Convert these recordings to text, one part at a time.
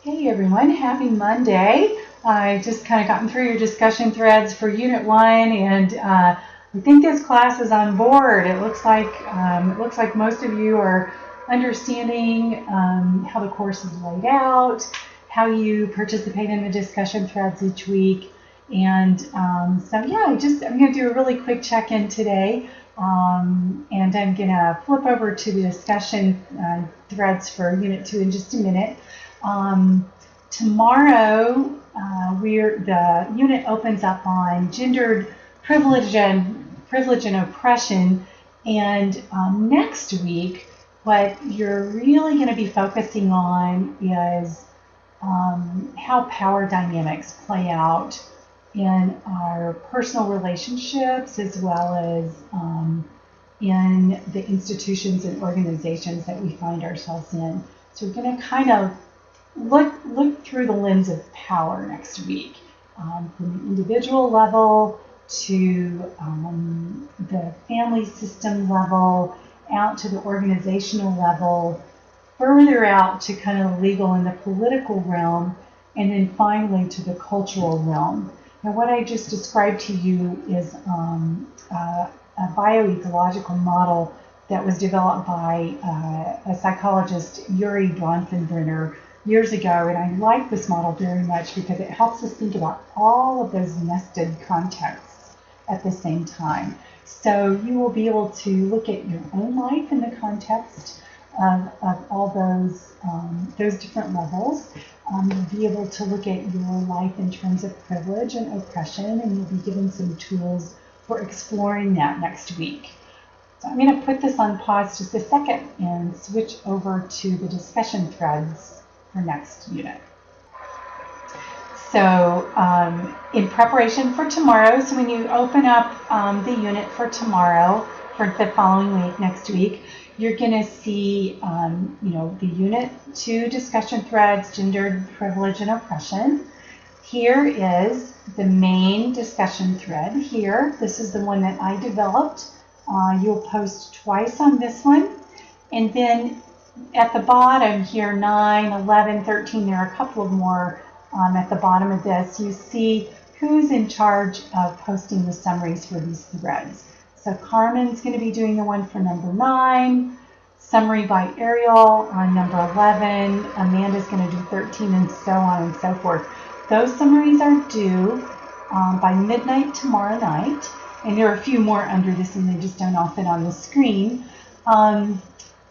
Hey everyone, happy Monday. I just kind of gotten through your discussion threads for Unit 1 and I think this class is on board. It looks like most of you are understanding how the course is laid out, how you participate in the discussion threads each week. And so yeah, I'm going to do a really quick check-in today. And I'm going to flip over to the discussion threads for Unit 2 in just a minute. Tomorrow, the unit opens up on gendered privilege and oppression, and next week, what you're really going to be focusing on is how power dynamics play out in our personal relationships as well as in the institutions and organizations that we find ourselves in. So we're going to kind of look through the lens of power next week, from the individual level to the family system level, out to the organizational level, further out to kind of the legal and the political realm, and then finally to the cultural realm. Now, what I just described to you is a bioecological model that was developed by a psychologist, Yuri Bronfenbrenner, years ago, and I like this model very much because it helps us think about all of those nested contexts at the same time. So you will be able to look at your own life in the context of all those different levels. You'll be able to look at your life in terms of privilege and oppression, and you'll be given some tools for exploring that next week. So I'm going to put this on pause just a second and switch over to the discussion threads for next unit. So in preparation for tomorrow, so when you open up the unit for tomorrow, for the following week, next week, you're going to see the Unit 2 discussion threads, gendered privilege and oppression. Here is the main discussion thread here. This is the one that I developed. You'll post twice on this one. And then at the bottom here, 9, 11, 13, there are a couple of more at the bottom of this. You see who's in charge of posting the summaries for these threads. So Carmen's going to be doing the one for number 9, summary by Ariel on number 11, Amanda's going to do 13, and so on and so forth. Those summaries are due by midnight tomorrow night, and there are a few more under this, and they just don't all fit on the screen.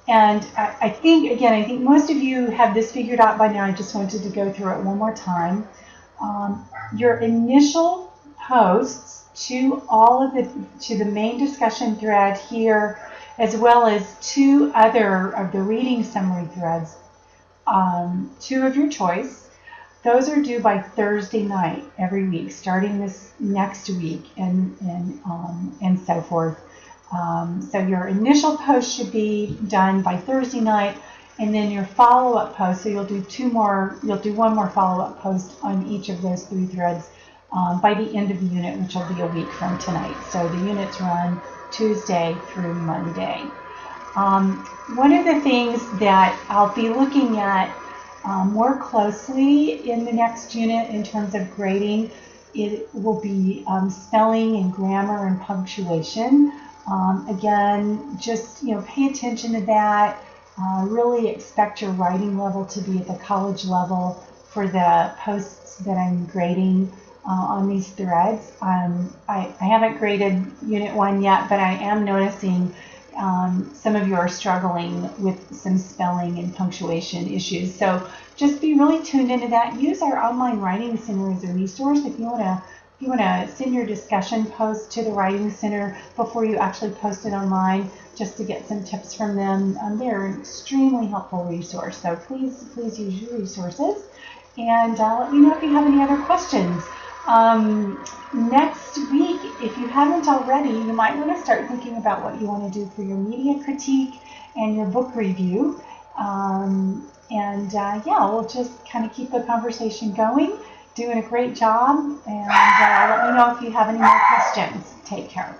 And I think most of you have this figured out by now. I just wanted to go through it one more time. Your initial posts to the main discussion thread here, as well as 2 other of the reading summary threads, 2 of your choice. Those are due by Thursday night every week, starting this next week, and so forth. So your initial post should be done by Thursday night, and then your follow-up post, so you'll do one more follow-up post on each of those 3 threads by the end of the unit, which will be a week from tonight. So the units run Tuesday through Monday. One of the things that I'll be looking at more closely in the next unit in terms of grading, it will be spelling and grammar and punctuation. Again, just pay attention to that. Really expect your writing level to be at the college level for the posts that I'm grading on these threads. I haven't graded Unit 1 yet, but I am noticing some of you are struggling with some spelling and punctuation issues. So just be really tuned into that. Use our online writing center as a resource if you want to send your discussion post to the Writing Center before you actually post it online, just to get some tips from them. They're an extremely helpful resource, so please use your resources. And let me know if you have any other questions. Next week, if you haven't already, you might want to start thinking about what you want to do for your media critique and your book review. We'll just kind of keep the conversation going. Doing a great job, and let me know if you have any more questions. Take care.